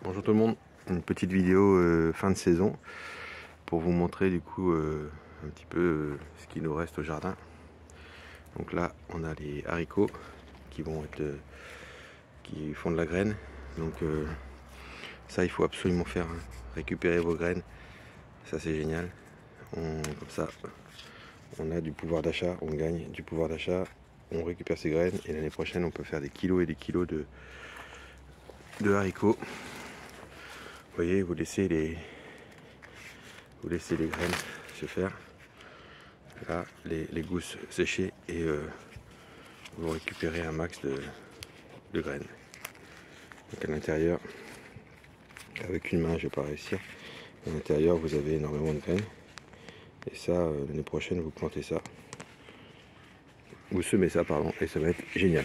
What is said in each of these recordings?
Bonjour tout le monde, une petite vidéo fin de saison pour vous montrer du coup un petit peu ce qu'il nous reste au jardin. Donc là on a les haricots qui vont être qui font de la graine. Donc ça il faut absolument faire, hein. Récupérer vos graines, ça c'est génial. Comme ça on a du pouvoir d'achat, on gagne du pouvoir d'achat, on récupère ses graines et l'année prochaine on peut faire des kilos et des kilos de haricots. Vous voyez, vous laissez les graines se faire. Là, les gousses séchées et vous récupérez un max de graines. Donc à l'intérieur, avec une main, je ne vais pas réussir. À l'intérieur, vous avez énormément de graines. Et ça, l'année prochaine, vous plantez ça. Vous semez ça, pardon, et ça va être génial.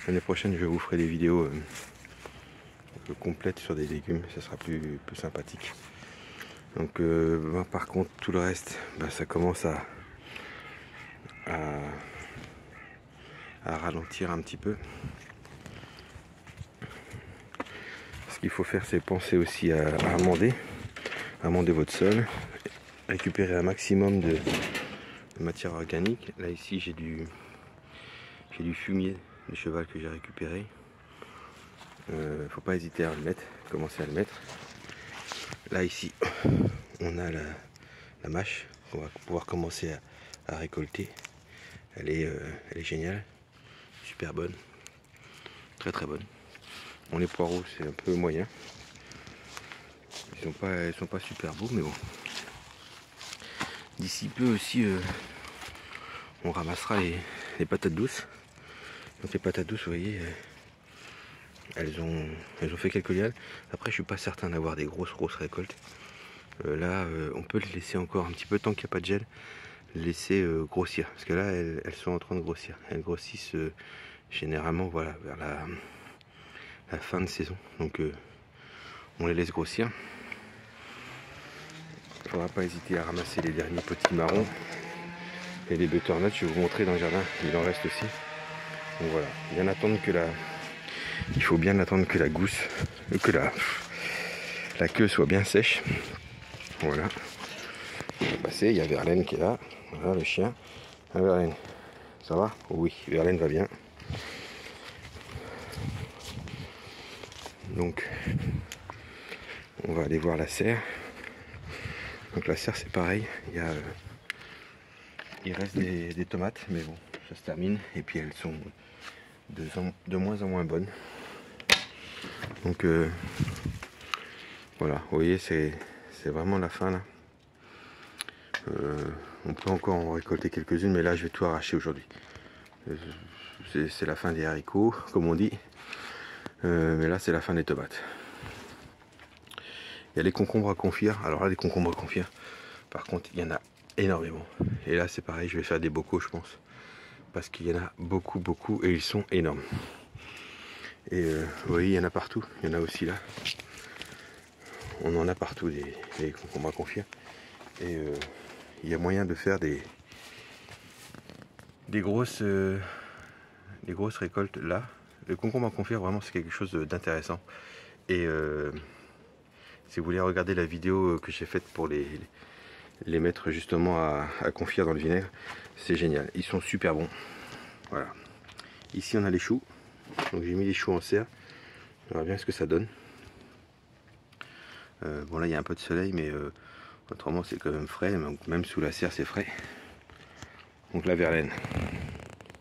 L'année prochaine, je vous ferai des vidéos complètes sur des légumes. Ça sera plus sympathique. Donc par contre tout le reste ça commence à ralentir un petit peu. Ce qu'il faut faire, c'est penser aussi à amender votre sol, récupérer un maximum de matière organique. Là ici j'ai du fumier de cheval que j'ai récupéré. Faut pas hésiter à le mettre, commencer à le mettre. Là ici on a la mâche qu'on va pouvoir commencer à récolter. Elle est géniale, super bonne, très bonne. Bon, les poireaux c'est un peu moyen, ils sont pas super beaux, mais bon. D'ici peu aussi on ramassera les patates douces. Donc les patates douces, vous voyez, elles ont fait quelques liales. Après je suis pas certain d'avoir des grosses récoltes. Là on peut les laisser encore un petit peu, tant qu'il n'y a pas de gel, les laisser grossir, parce que là elles sont en train de grossir. Elles grossissent généralement, voilà, vers la fin de saison. Donc on les laisse grossir. Il ne faudra pas hésiter à ramasser les derniers petits marrons. Et les butternuts, je vais vous montrer dans le jardin, il en reste aussi. Donc voilà, il faut bien attendre que la gousse, que la queue soit bien sèche. Voilà. On va passer, il y a Verlaine qui est là. Voilà le chien. Ah, Verlaine, ça va? Oui, Verlaine va bien. Donc on va aller voir la serre. Donc la serre c'est pareil, il reste des tomates, mais bon, ça se termine. Et puis elles sont de moins en moins bonnes. Donc voilà, vous voyez, c'est vraiment la fin là. On peut encore en récolter quelques-unes, mais là je vais tout arracher aujourd'hui. C'est la fin des haricots, comme on dit. Mais là c'est la fin des tomates. Il y a les concombres à confire. Alors là, les concombres à confire, par contre, il y en a énormément. Et là c'est pareil, je vais faire des bocaux, je pense, parce qu'il y en a beaucoup et ils sont énormes. Et vous voyez, il y en a partout. Il y en a aussi là. On en a partout des concombres à confire. Et il y a moyen de faire des grosses récoltes là. Le concombre à confire, vraiment, c'est quelque chose d'intéressant. Et si vous voulez regarder la vidéo que j'ai faite pour les mettre justement à confire dans le vinaigre, c'est génial. Ils sont super bons. Voilà. Ici, on a les choux. Donc j'ai mis les choux en serre. On verra bien ce que ça donne. Bon là il y a un peu de soleil, mais autrement c'est quand même frais. Donc, même sous la serre c'est frais. Donc la Verlaine,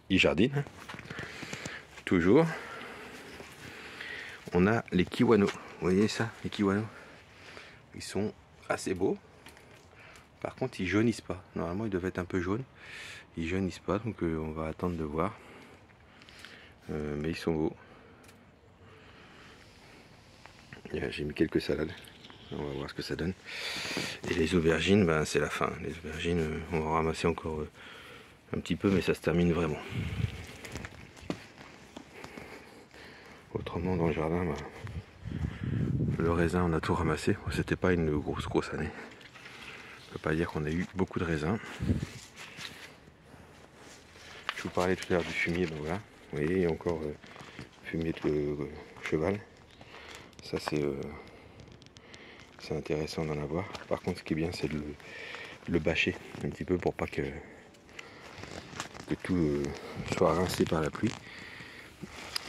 il jardine. Toujours. On a les kiwanos. Vous voyez ça, les kiwanos? Ils sont assez beaux. Par contre ils jaunissent pas. Normalement ils doivent être un peu jaunes. Ils jaunissent pas, donc on va attendre de voir. Mais ils sont beaux. J'ai mis quelques salades. On va voir ce que ça donne. Et les aubergines, c'est la fin. Les aubergines, on va ramasser encore un petit peu, mais ça se termine vraiment. Autrement, dans le jardin, le raisin, on a tout ramassé. C'était pas une grosse année. On peut pas dire qu'on a eu beaucoup de raisins. Je vous parlais tout à l'heure du fumier, voilà. Vous voyez, il y a encore fumier de cheval. Ça c'est intéressant d'en avoir. Par contre ce qui est bien c'est de le bâcher un petit peu pour pas que tout soit rincé par la pluie.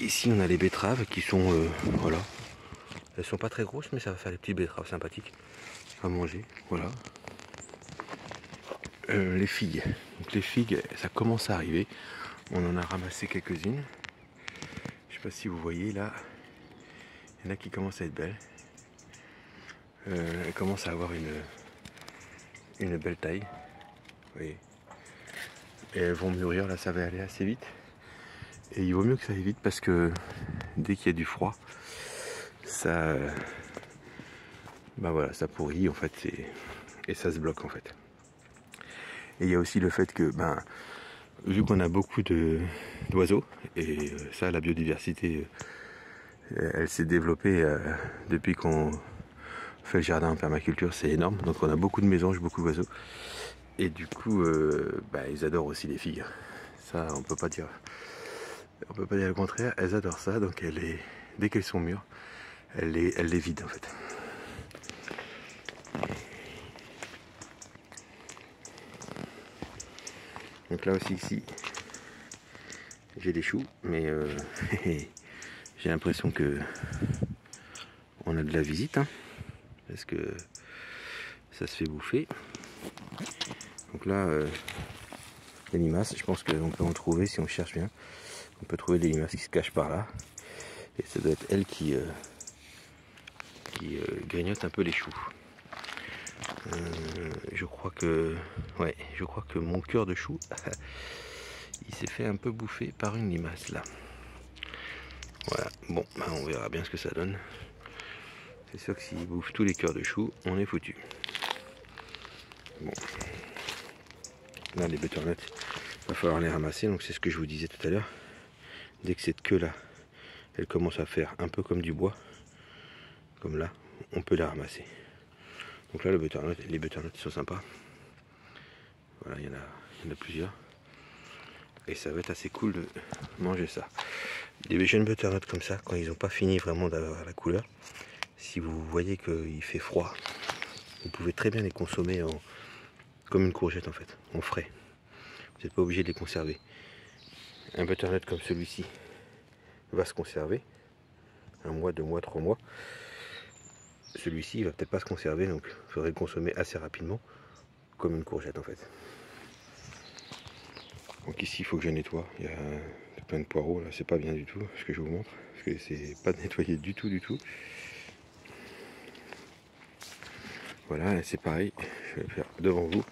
Ici on a les betteraves qui sont voilà. Elles sont pas très grosses mais ça va faire des petites betteraves sympathiques à manger. Voilà. Les figues. Donc les figues ça commence à arriver. On en a ramassé quelques-unes. Je sais pas si vous voyez là. Il y en a qui commencent à être belles. Elles commencent à avoir une belle taille. Vous voyez. Et elles vont mûrir, là ça va aller assez vite. Et il vaut mieux que ça aille vite parce que dès qu'il y a du froid, ça, bah voilà, ça pourrit en fait et ça se bloque en fait. Et il y a aussi le fait que, vu qu'on a beaucoup d'oiseaux, et ça la biodiversité, elle s'est développée depuis qu'on fait le jardin en permaculture, c'est énorme. Donc on a beaucoup de mésanges, beaucoup d'oiseaux. Et du coup, ils adorent aussi les figues. Ça, on peut pas dire le contraire. Elles adorent ça, donc dès qu'elles sont mûres, elles les vident en fait. Donc là aussi ici, j'ai des choux, mais j'ai l'impression que on a de la visite, hein, parce que ça se fait bouffer. Donc là, les limaces, je pense qu'on peut en trouver si on cherche bien. On peut trouver des limaces qui se cachent par là. Et ça doit être elles qui grignotent un peu les choux. Je crois que mon cœur de chou, il s'est fait un peu bouffer par une limace là. Voilà, bon, on verra bien ce que ça donne. C'est sûr que s'il bouffe tous les cœurs de chou, on est foutu. Bon. Là, les butternuts, il va falloir les ramasser, donc c'est ce que je vous disais tout à l'heure. Dès que cette queue là, elle commence à faire un peu comme du bois, comme là, on peut les ramasser. Donc là, les butternuts sont sympas. Voilà, il y en a plusieurs. Et ça va être assez cool de manger ça. Des jeunes butternuts comme ça, quand ils n'ont pas fini vraiment d'avoir la couleur, si vous voyez qu'il fait froid, vous pouvez très bien les consommer comme une courgette en fait, en frais. Vous n'êtes pas obligé de les conserver. Un butternut comme celui-ci va se conserver 1 mois, 2 mois, 3 mois. Celui-ci il va peut-être pas se conserver, donc il faudrait le consommer assez rapidement comme une courgette en fait. Donc ici il faut que je nettoie. Il y a plein de poireaux là, c'est pas bien du tout ce que je vous montre, parce que c'est pas nettoyé du tout. Voilà, c'est pareil, je vais le faire devant vous,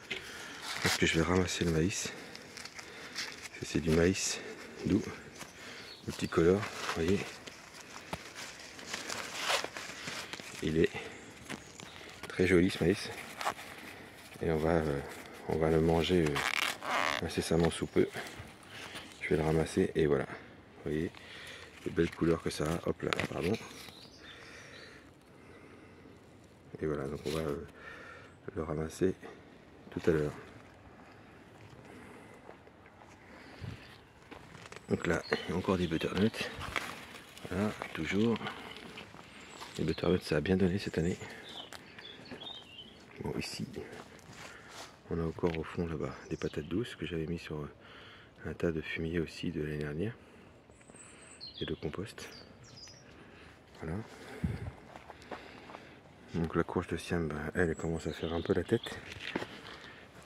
parce que je vais ramasser le maïs. C'est du maïs doux, multicolore, vous voyez. Il est très joli ce maïs. Et on va le manger incessamment sous peu. Je vais le ramasser et voilà. Vous voyez les belles couleurs que ça a. Hop là, pardon. Et voilà, donc on va le ramasser tout à l'heure. Donc là, il y a encore des butternuts. Voilà, toujours. Les butternuts, ça a bien donné cette année. Bon, ici, on a encore au fond là-bas des patates douces que j'avais mis sur un tas de fumier aussi de l'année dernière. Et de compost. Voilà. Donc la courge de Siam, elle commence à faire un peu la tête.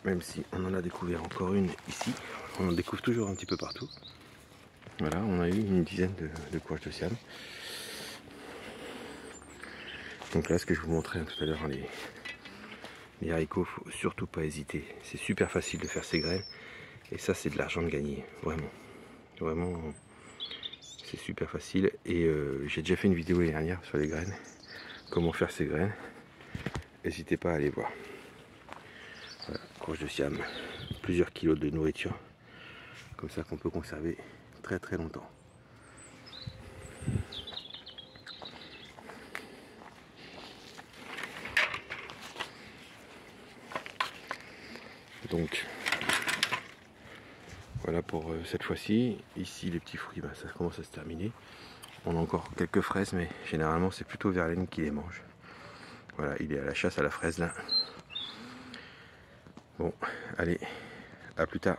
Même si on en a découvert encore une ici. On en découvre toujours un petit peu partout. Voilà, on a eu une dizaine de courges de Siam. Donc là, ce que je vous montrais tout à l'heure, les haricots, faut surtout pas hésiter. C'est super facile de faire ces graines. Et ça, c'est de l'argent de gagner. Vraiment. Vraiment, c'est super facile. Et j'ai déjà fait une vidéo l'année dernière sur les graines. Comment faire ces graines. N'hésitez pas à aller voir. Voilà, courge de Siam. Plusieurs kilos de nourriture. Comme ça qu'on peut conserver très très longtemps. Donc voilà pour cette fois-ci. Ici les petits fruits, ça commence à se terminer. On a encore quelques fraises, mais généralement c'est plutôt Verlaine qui les mange. Voilà, il est à la chasse à la fraise là. Bon, allez, à plus tard.